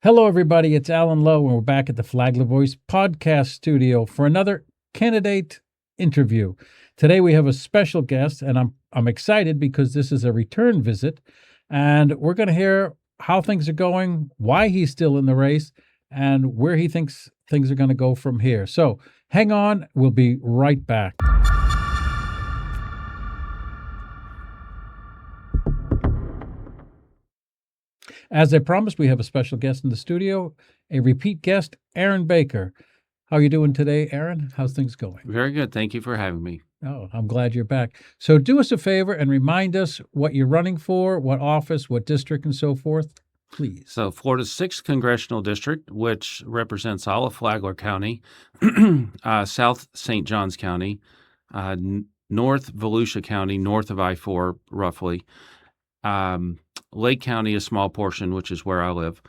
Hello, everybody. It's Alan Lowe, and we're back at the Flagler Voice podcast studio for another candidate interview. Today, we have a special guest, and I'm excited because this is a return visit, and we're going to hear how things are going, why he's still in the race, and where he thinks things are going to go from here. So, hang on. We'll be right back. As I promised, we have a special guest in the studio, a repeat guest, Aaron Baker. How are you doing today, Aaron? How's things going? Very good. Thank you for having me. Oh, I'm glad you're back. So do us a favor and remind us what you're running for, what office, what district, and so forth, please. So Florida's 6th Congressional District, which represents all of Flagler County, South St. Johns County, North Volusia County, north of I-4, roughly, Lake County, a small portion, which is where I live,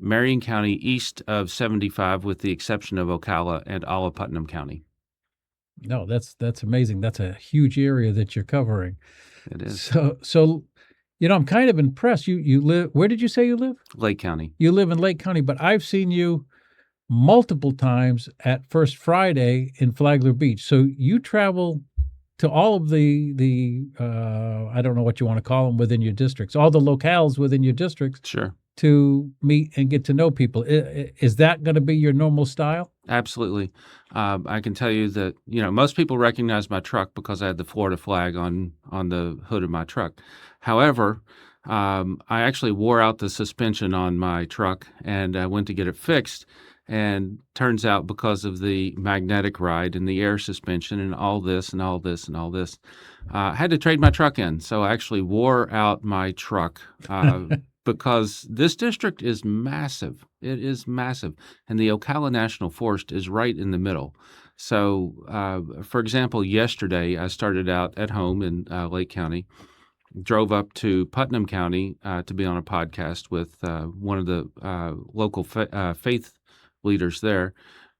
Marion County, east of 75, with the exception of Ocala, and all of Putnam County. No, that's amazing. That's a huge area that you're covering. It is. So I'm kind of impressed. You live, where did you say you live? Lake County. You live in Lake County, but I've seen you multiple times at First Friday in Flagler Beach. So you travel to all of the I don't know what you want to call them within your districts, all the locales within your districts. Sure. To meet and get to know people. Is that going to be your normal style? Absolutely. I can tell you that, most people recognize my truck because I had the Florida flag on the hood of my truck. However, I actually wore out the suspension on my truck and I went to get it fixed. And turns out because of the magnetic ride and the air suspension and all this and all this and all this, I had to trade my truck in. So I actually wore out my truck because this district is massive. It is massive. And the Ocala National Forest is right in the middle. So, for example, yesterday I started out at home in Lake County, drove up to Putnam County to be on a podcast with one of the local faith leaders there,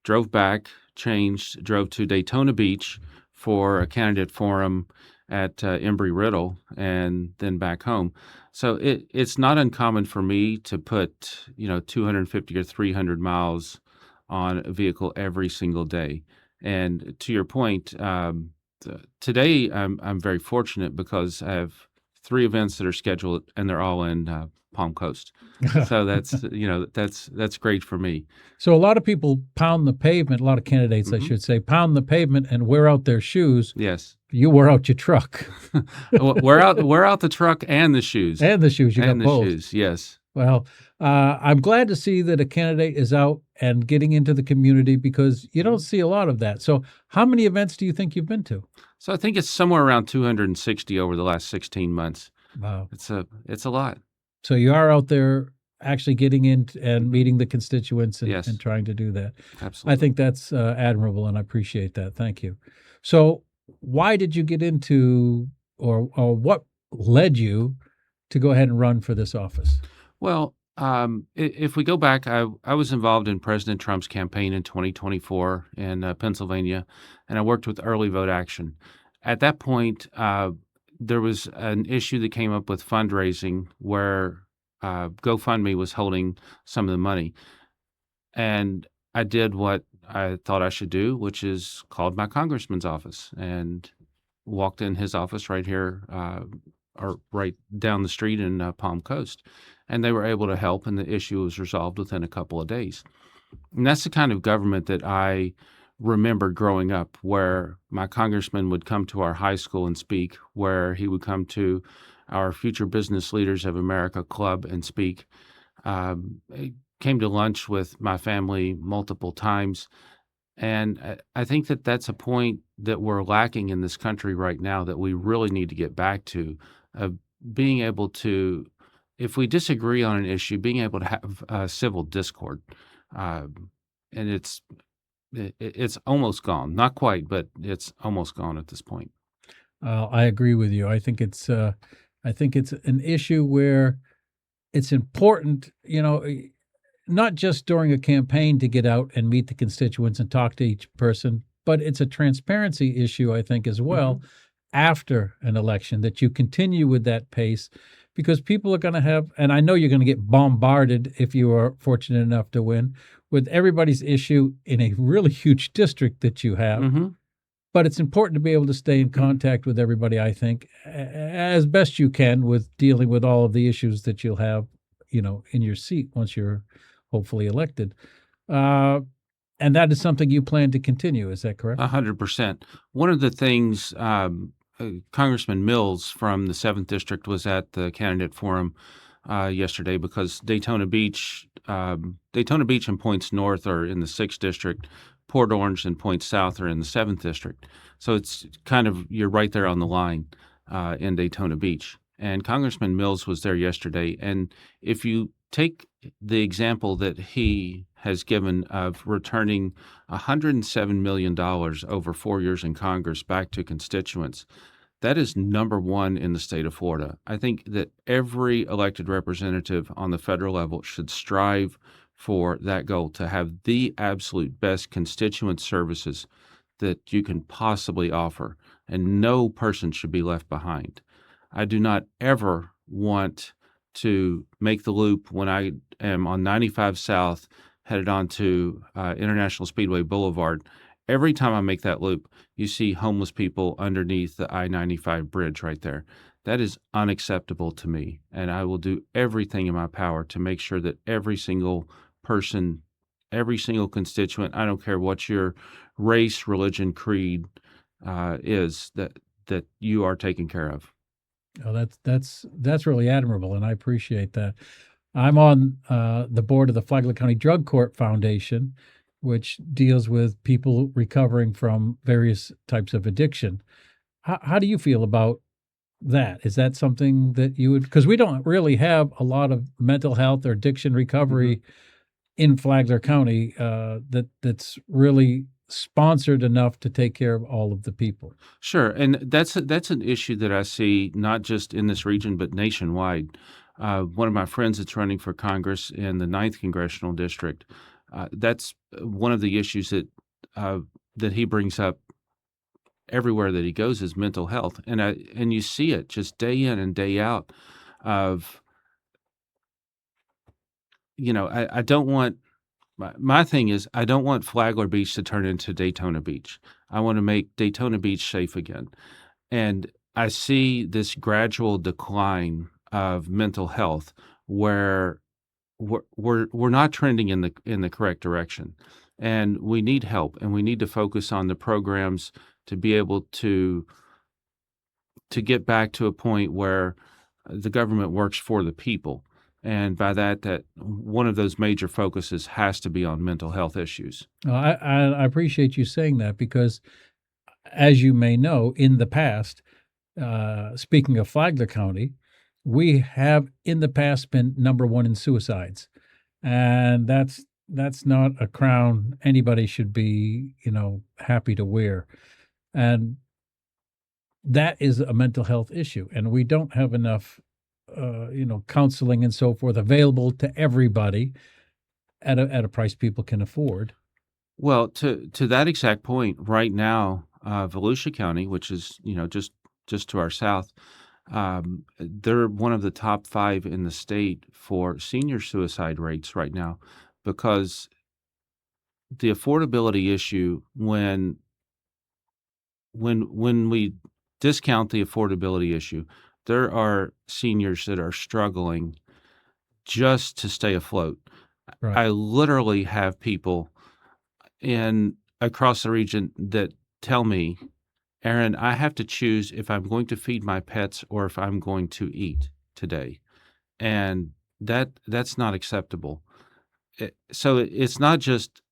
drove back, changed, drove to Daytona Beach for a candidate forum at Embry-Riddle, and then back home. So it's not uncommon for me to put 250 or 300 miles on a vehicle every single day. And to your point, today I'm very fortunate because I have 3 events that are scheduled, and they're all in Palm Coast. So that's great for me. So a lot of people pound the pavement, a lot of candidates, I should say, pound the pavement and wear out their shoes. Yes. You wear out your truck. wear out the truck and the shoes. And the shoes. You got both. And the shoes, yes. Well, I'm glad to see that a candidate is out and getting into the community because you don't see a lot of that. So how many events do you think you've been to? So I think it's somewhere around 260 over the last 16 months. Wow. It's a lot. So you are out there actually getting in and meeting the constituents and, Yes. and trying to do that. Absolutely. I think that's admirable, and I appreciate that. Thank you. So why did you get into, or what led you to go ahead and run for this office? Well, if we go back, I was involved in President Trump's campaign in 2024 in Pennsylvania, and I worked with Early Vote Action. At that point, there was an issue that came up with fundraising where GoFundMe was holding some of the money. And I did what I thought I should do, which is called my congressman's office and walked in his office right here, or right down the street in Palm Coast. And they were able to help, and the issue was resolved within a couple of days. And that's the kind of government that I remembered growing up, where my congressman would come to our high school and speak, where he would come to our Future Business Leaders of America club and speak. He came to lunch with my family multiple times. And I think that that's a point that we're lacking in this country right now that we really need to get back to, being able to, if we disagree on an issue, being able to have civil discord. And it's almost gone. Not quite, but it's almost gone at this point. I agree with you. I think it's an issue where it's important, not just during a campaign to get out and meet the constituents and talk to each person, but it's a transparency issue, I think, as well, after an election, that you continue with that pace, because people are going to have, and I know you're going to get bombarded if you are fortunate enough to win, with everybody's issue in a really huge district that you have. Mm-hmm. But it's important to be able to stay in contact with everybody, I think, as best you can with dealing with all of the issues that you'll have, in your seat once you're hopefully elected. And that is something you plan to continue. Is that correct? 100%. One of the things Congressman Mills from the 7th District was at the candidate forum yesterday, because Daytona Beach and points north are in the 6th District. Port Orange and points south are in the 7th District. So it's kind of, you're right there on the line in Daytona Beach. And Congressman Mills was there yesterday. And if you take the example that he has given of returning $107 million over 4 years in Congress back to constituents, that is number one in the state of Florida. I think that every elected representative on the federal level should strive for that goal, to have the absolute best constituent services that you can possibly offer, and no person should be left behind. I do not ever want to make the loop when I am on 95 South headed on to International Speedway Boulevard. Every time I make that loop, you see homeless people underneath the I-95 bridge right there. That is unacceptable to me, and I will do everything in my power to make sure that every single person, every single constituent, I don't care what your race, religion, creed is, that you are taken care of. Oh, that's really admirable, and I appreciate that. I'm on the board of the Flagler County Drug Court Foundation, which deals with people recovering from various types of addiction. How do you feel about that? Is that something that you would, because we don't really have a lot of mental health or addiction recovery in Flagler County that's really sponsored enough to take care of all of the people. Sure, and that's an issue that I see not just in this region but nationwide. One of my friends that's running for Congress in the 9th Congressional District, that's one of the issues that he brings up everywhere that he goes, is mental health, and you see it just day in and day out. I don't want. My thing is, I don't want Flagler Beach to turn into Daytona Beach. I want to make Daytona Beach safe again. And I see this gradual decline of mental health where we're not trending in the correct direction. And we need help, and we need to focus on the programs to be able to get back to a point where the government works for the people. And by that one of those major focuses has to be on mental health issues. I appreciate you saying that, because, as you may know, in the past, speaking of Flagler County, we have in the past been number one in suicides, and that's not a crown anybody should be, happy to wear, and that is a mental health issue, and we don't have enough counseling and so forth available to everybody at a price people can afford. Well, to that exact point, right now, Volusia County, which is just to our south, they're one of the top 5 in the state for senior suicide rates right now, because the affordability issue, when we discount the affordability issue, there are seniors that are struggling just to stay afloat. Right. I literally have people across the region that tell me, Aaron, I have to choose if I'm going to feed my pets or if I'm going to eat today. And that's not acceptable. So it's not just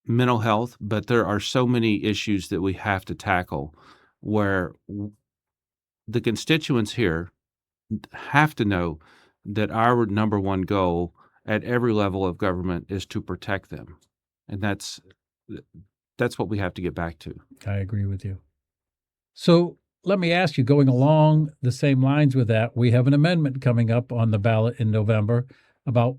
mental health, but there are so many issues that we have to tackle where the constituents here have to know that our number one goal at every level of government is to protect them. And that's what we have to get back to. I agree with you. So let me ask you, going along the same lines with that, we have an amendment coming up on the ballot in November about,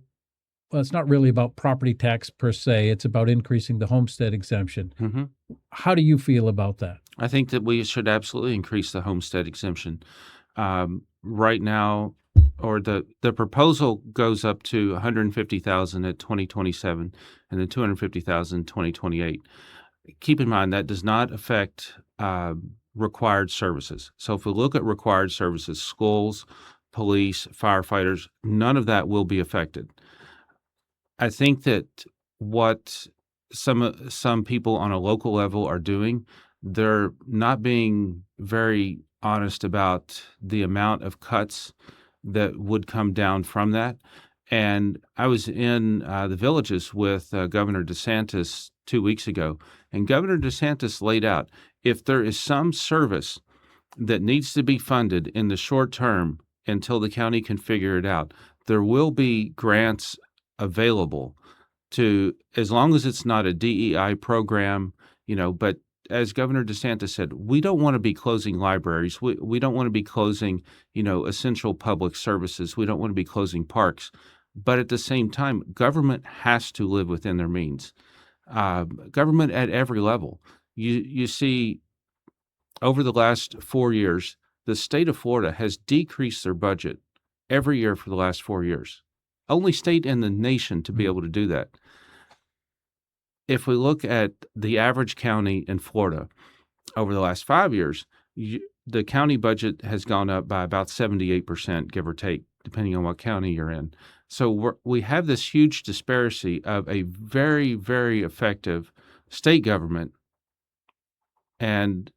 well, it's not really about property tax per se. It's about increasing the homestead exemption. Mm-hmm. How do you feel about that? I think that we should absolutely increase the homestead exemption. right now, or the proposal goes up to 150,000 at 2027 and then 250,000 2028. Keep in mind that does not affect required services. So if we look at required services, schools, police, firefighters, none of that will be affected. I think that what some people on a local level are doing, they're not being very honest about the amount of cuts that would come down from that. And I was in the Villages with Governor DeSantis 2 weeks ago, and Governor DeSantis laid out, if there is some service that needs to be funded in the short term until the county can figure it out, there will be grants available to, as long as it's not a DEI program, but as Governor DeSantis said, we don't want to be closing libraries. We don't want to be closing, essential public services. We don't want to be closing parks. But at the same time, government has to live within their means. Government at every level. You see, over the last 4 years, the state of Florida has decreased their budget every year for the last 4 years. Only state in the nation to be able to do that. If we look at the average county in Florida over the last 5 years, the county budget has gone up by about 78%, give or take, depending on what county you're in. So we have this huge disparity of a very, very effective state government and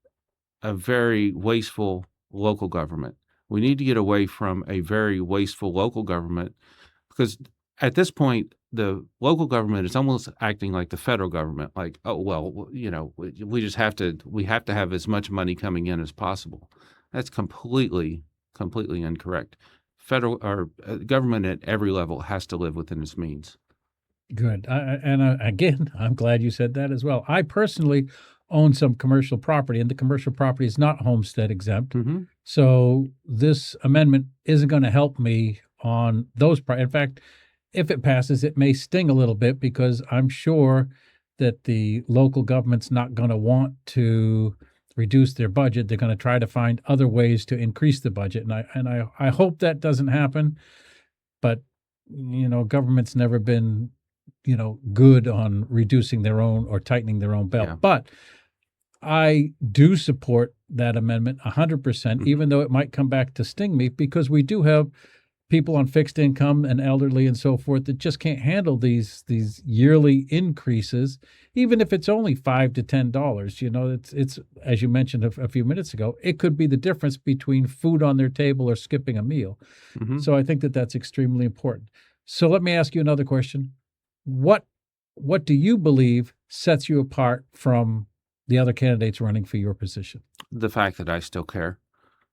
a very wasteful local government. We need to get away from a very wasteful local government, because at this point, the local government is almost acting like the federal government, like, oh, well, we have to have as much money coming in as possible. That's completely incorrect. Federal or government at every level has to live within its means. Good. Again, I'm glad you said that as well. I personally own some commercial property, and the commercial property is not homestead exempt. Mm-hmm. So this amendment isn't going to help me on those. In fact, if it passes, it may sting a little bit, because I'm sure that the local government's not going to want to reduce their budget. They're going to try to find other ways to increase the budget. And I hope that doesn't happen. But, government's never been, good on reducing their own or tightening their own belt. Yeah. But I do support that amendment 100%, even though it might come back to sting me, because we do have people on fixed income and elderly and so forth that just can't handle these yearly increases, even if it's only $5 to $10. It's as you mentioned a few minutes ago, it could be the difference between food on their table or skipping a meal. Mm-hmm. So I think that that's extremely important. So let me ask you another question. What do you believe sets you apart from the other candidates running for your position? The fact that I still care,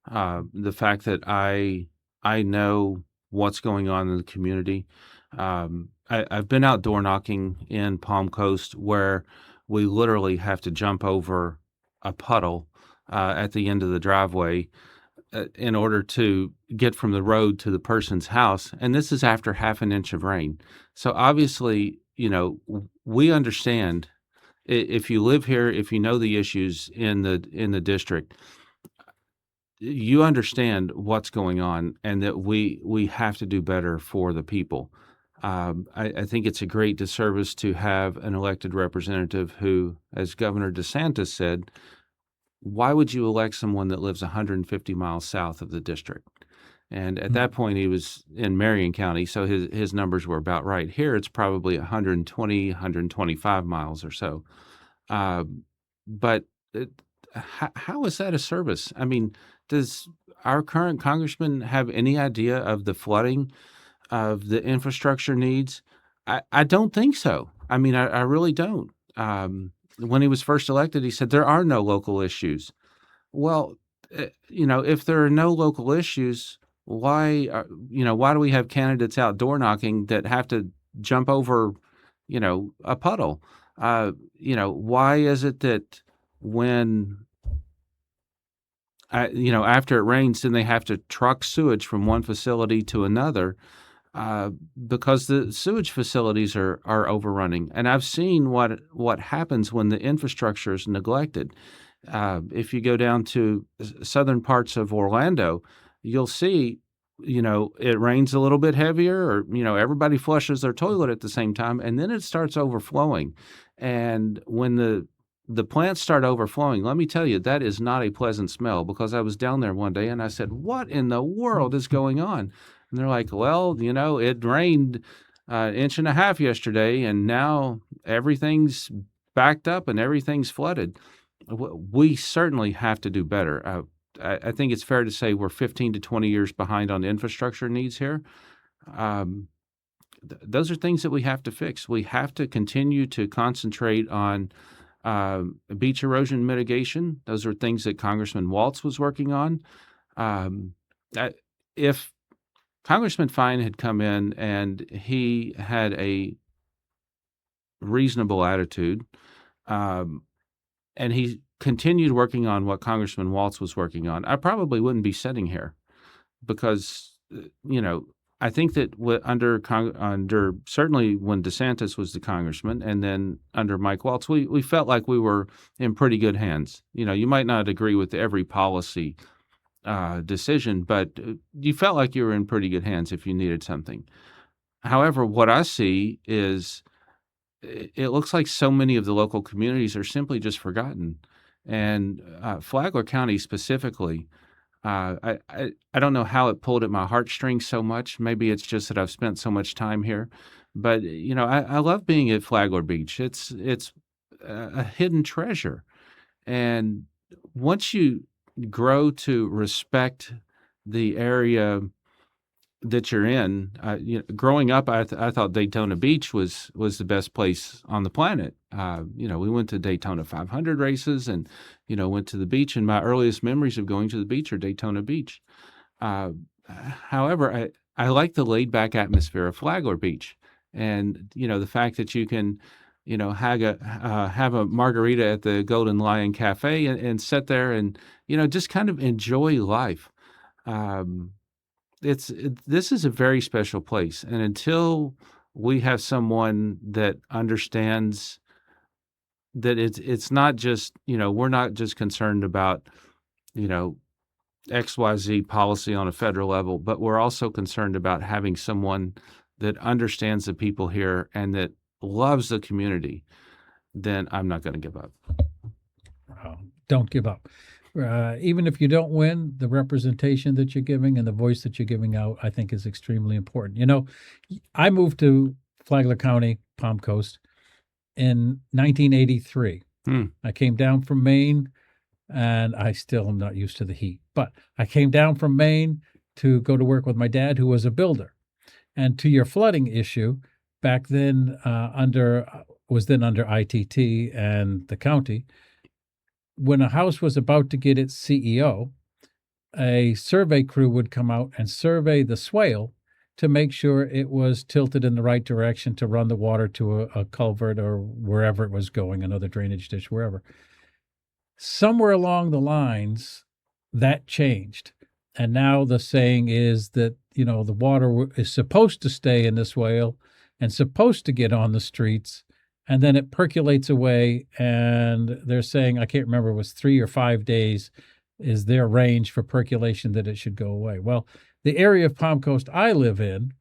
the fact that I know what's going on in the community. I've been out door knocking in Palm Coast, where we literally have to jump over a puddle at the end of the driveway in order to get from the road to the person's house. And this is after half an inch of rain. So obviously, we understand, if you live here, if you know the issues in the district, you understand what's going on, and that we have to do better for the people. I think it's a great disservice to have an elected representative who, as Governor DeSantis said, why would you elect someone that lives 150 miles south of the district? And at that point, he was in Marion County, so his numbers were about right. Here, it's probably 120, 125 miles or so. But how is that a service? I mean, does our current congressman have any idea of the flooding of the infrastructure needs? I don't think so. I mean, I really don't. When he was first elected, he said there are no local issues. Well, if there are no local issues, why do we have candidates out door knocking that have to jump over, a puddle? Why is it that when after it rains, then they have to truck sewage from one facility to another, because the sewage facilities are overrunning. And I've seen what happens when the infrastructure is neglected. If you go down to southern parts of Orlando, you'll see, it rains a little bit heavier, or, everybody flushes their toilet at the same time, and then it starts overflowing. And when the plants start overflowing, let me tell you, that is not a pleasant smell, because I was down there one day and I said, "What in the world is going on?" And they're like, "Well, it rained an inch and a half yesterday, and now everything's backed up and everything's flooded." We certainly have to do better. I think it's fair to say we're 15 to 20 years behind on infrastructure needs here. Um, those are things that we have to fix. We have to continue to concentrate on beach erosion mitigation. Those are things that Congressman Waltz was working on. Um, if Congressman Fine had come in and he had a reasonable attitude, and he continued working on what Congressman Waltz was working on, I probably wouldn't be sitting here, because, I think that under certainly when DeSantis was the congressman, and then under Mike Waltz, we felt like we were in pretty good hands. You might not agree with every policy decision, but you felt like you were in pretty good hands if you needed something. However, what I see is it looks like so many of the local communities are simply just forgotten. And Flagler County specifically, I don't know how it pulled at my heartstrings so much. Maybe it's just that I've spent so much time here. But, I love being at Flagler Beach. It's a hidden treasure. And once you grow to respect the area that you're in, growing up, I thought Daytona Beach was the best place on the planet. We went to Daytona 500 races, and went to the beach. And my earliest memories of going to the beach are Daytona Beach. However, I like the laid back atmosphere of Flagler Beach, and the fact that you can have a margarita at the Golden Lion Cafe, and sit there and just kind of enjoy life. This is a very special place, and until we have someone that understands that it's not just, we're not just concerned about XYZ policy on a federal level, but we're also concerned about having someone that understands the people here and that loves the community, then I'm not going to give up. Don't give up. Even if you don't win, the representation that you're giving and the voice that you're giving out, I think, is extremely important. I moved to Flagler County, Palm Coast, in 1983. I came down from Maine, and I still am not used to the heat. But I came down from Maine to go to work with my dad, who was a builder. And to your flooding issue, back then under ITT and the county, when a house was about to get its CEO, a survey crew would come out and survey the swale to make sure it was tilted in the right direction to run the water to a culvert or wherever it was going, another drainage ditch, wherever. Somewhere along the lines, that changed. And now the saying is that, the water is supposed to stay in the swale and supposed to get on the streets, and then it percolates away, and they're saying, I can't remember, it was 3 or 5 days is their range for percolation that it should go away. Well, the area of Palm Coast I live in,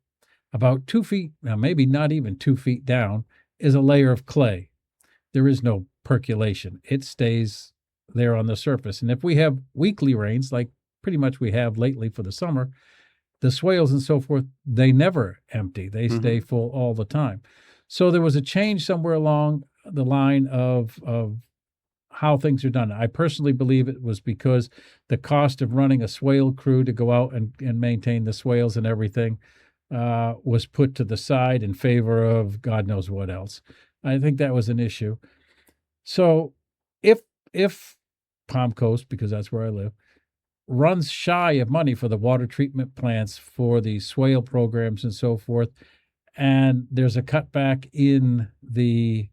about 2 feet, maybe not even 2 feet down, is a layer of clay. There is no percolation. It stays there on the surface. And if we have weekly rains, like pretty much we have lately for the summer, the swales and so forth, they never empty. They stay full all the time. So there was a change somewhere along the line of how things are done. I personally believe it was because the cost of running a swale crew to go out and maintain the swales and everything was put to the side in favor of God knows what else. I think that was an issue. So if Palm Coast, because that's where I live, runs shy of money for the water treatment plants, for the swale programs and so forth, and there's a cutback in the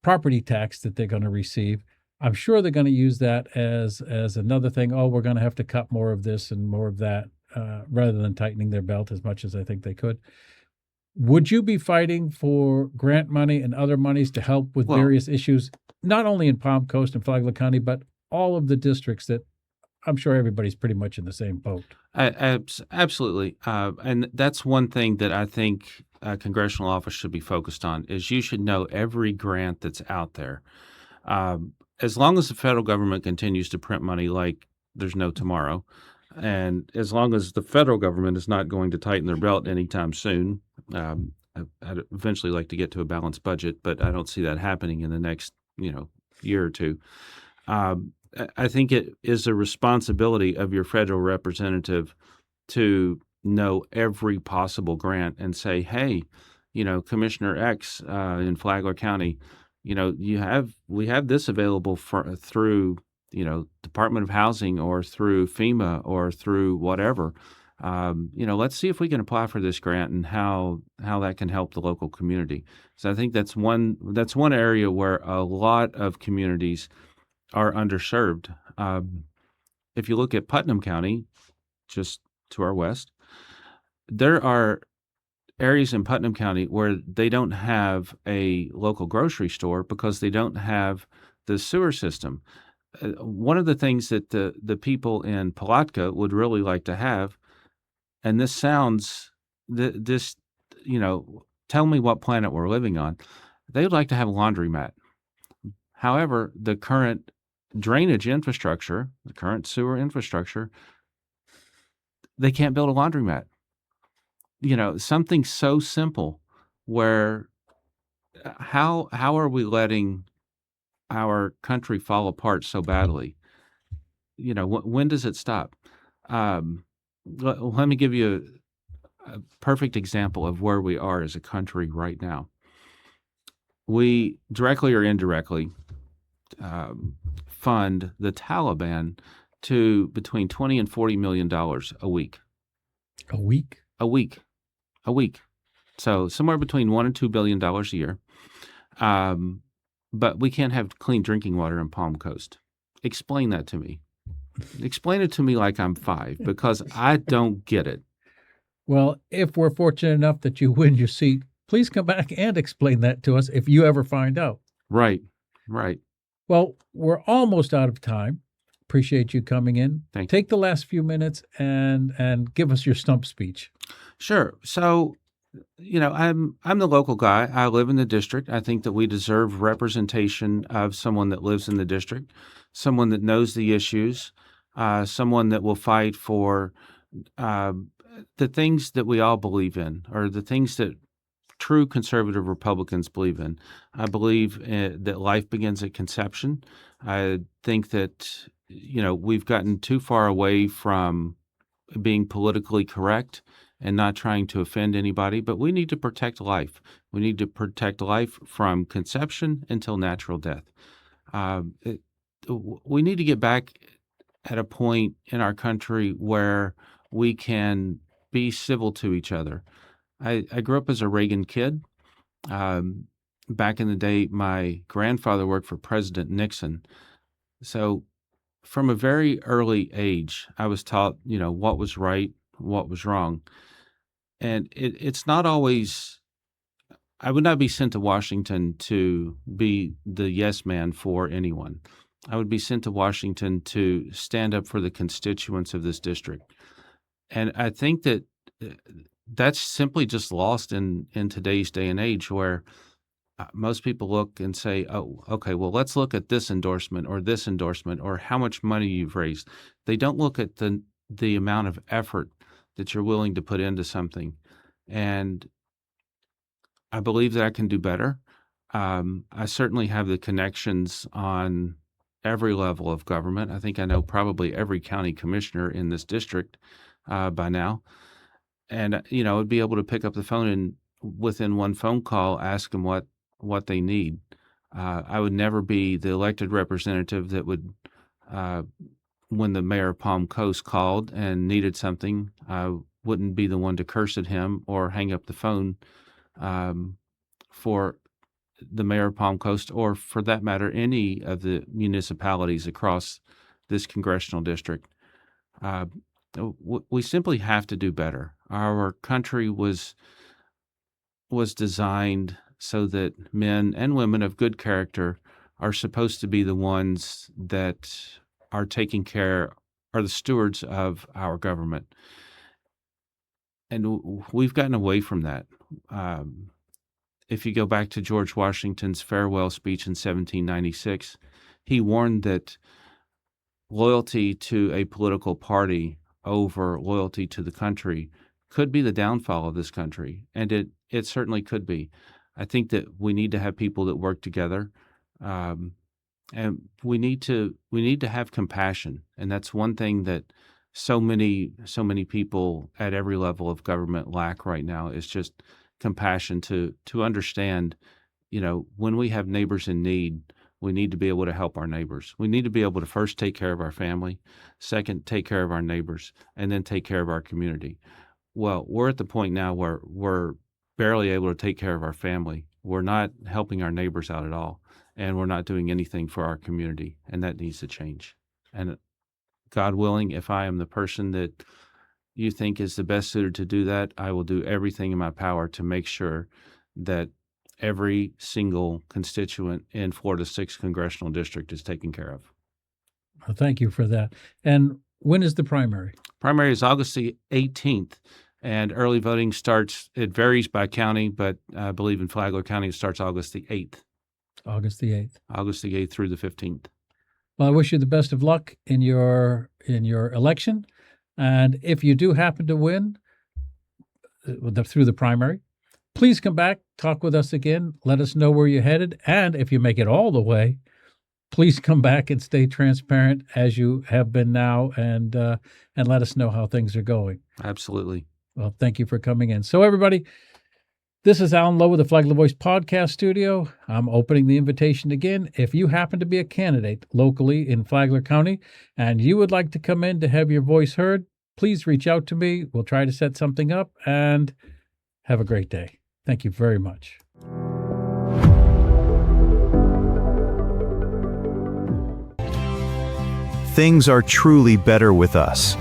property tax that they're going to receive, I'm sure they're going to use that as another thing. Oh, we're going to have to cut more of this and more of that, rather than tightening their belt as much as I think they could. Would you be fighting for grant money and other monies to help with various issues, not only in Palm Coast and Flagler County, but all of the districts that I'm sure everybody's pretty much in the same boat. Absolutely. And that's one thing that I think a congressional office should be focused on is you should know every grant that's out there. As long as the federal government continues to print money like there's no tomorrow, and as long as the federal government is not going to tighten their belt anytime soon, I'd eventually like to get to a balanced budget, but I don't see that happening in the next, year or two. I think it is a responsibility of your federal representative to know every possible grant and say, hey, Commissioner X in Flagler County, we have this available through, Department of Housing or through FEMA or through whatever. Let's see if we can apply for this grant and how that can help the local community. So I think that's one area where a lot of communities are underserved. If you look at Putnam County, just to our west, there are areas in Putnam County where they don't have a local grocery store because they don't have the sewer system. One of the things that the people in Palatka would really like to have, and this sounds, tell me what planet we're living on. They would like to have a laundromat. However, the current drainage infrastructure, the current sewer infrastructure, they can't build a laundromat. Something so simple where how are we letting our country fall apart so badly? When does it stop? Let me give you a perfect example of where we are as a country right now. We directly or indirectly fund the Taliban to between $20 and $40 million a week. A week? A week. So somewhere between $1 and $2 billion a year. But we can't have clean drinking water in Palm Coast. Explain that to me. Explain it to me like I'm 5, because I don't get it. Well, if we're fortunate enough that you win your seat, please come back and explain that to us if you ever find out. Right. Well, we're almost out of time. Appreciate you coming in. Thank you. Take the last few minutes and give us your stump speech. Sure. So, I'm the local guy. I live in the district. I think that we deserve representation of someone that lives in the district, someone that knows the issues, someone that will fight for the things that we all believe in, or the things that true conservative Republicans believe in. I believe that life begins at conception. I think that, we've gotten too far away from being politically correct and not trying to offend anybody, but we need to protect life. We need to protect life from conception until natural death. We need to get back at a point in our country where we can be civil to each other. I grew up as a Reagan kid. Back in the day, my grandfather worked for President Nixon. So from a very early age, I was taught, what was right, what was wrong. And it's not always, I would not be sent to Washington to be the yes man for anyone. I would be sent to Washington to stand up for the constituents of this district. And I think that that's simply just lost in today's day and age, where most people look and say, oh, okay, well, let's look at this endorsement or how much money you've raised. They don't look at the amount of effort that you're willing to put into something. And I believe that I can do better. I certainly have the connections on every level of government. I think I know probably every county commissioner in this district by now. And, I'd be able to pick up the phone and within one phone call, ask them what they need. I would never be the elected representative that would, when the mayor of Palm Coast called and needed something, I wouldn't be the one to curse at him or hang up the phone for the mayor of Palm Coast, or for that matter, any of the municipalities across this congressional district. We simply have to do better. Our country was designed so that men and women of good character are supposed to be the ones that are taking care are the stewards of our government. And we've gotten away from that. If you go back to George Washington's farewell speech in 1796, he warned that loyalty to a political party over loyalty to the country could be the downfall of this country, and it certainly could be. I think that we need to have people that work together, and we need to have compassion, and that's one thing that so many people at every level of government lack right now, is just compassion to understand, when we have neighbors in need, we need to be able to help our neighbors. We need to be able to first take care of our family, second, take care of our neighbors, and then take care of our community. Well, we're at the point now where we're barely able to take care of our family. We're not helping our neighbors out at all, and we're not doing anything for our community, and that needs to change. And God willing, if I am the person that you think is the best suited to do that, I will do everything in my power to make sure that every single constituent in Florida's 6th Congressional District is taken care of. Well, thank you for that. And when is the primary? Primary is August the 18th, and early voting starts, it varies by county, but I believe in Flagler County it starts August the 8th. August the 8th. August the 8th through the 15th. Well, I wish you the best of luck in your election. And if you do happen to win through the primary, please come back, talk with us again, let us know where you're headed. And if you make it all the way, please come back and stay transparent as you have been now, and let us know how things are going. Absolutely. Well, thank you for coming in. So everybody, this is Alan Lowe with the Flagler Voice Podcast Studio. I'm opening the invitation again. If you happen to be a candidate locally in Flagler County and you would like to come in to have your voice heard, please reach out to me. We'll try to set something up, and have a great day. Thank you very much. Things are truly better with us.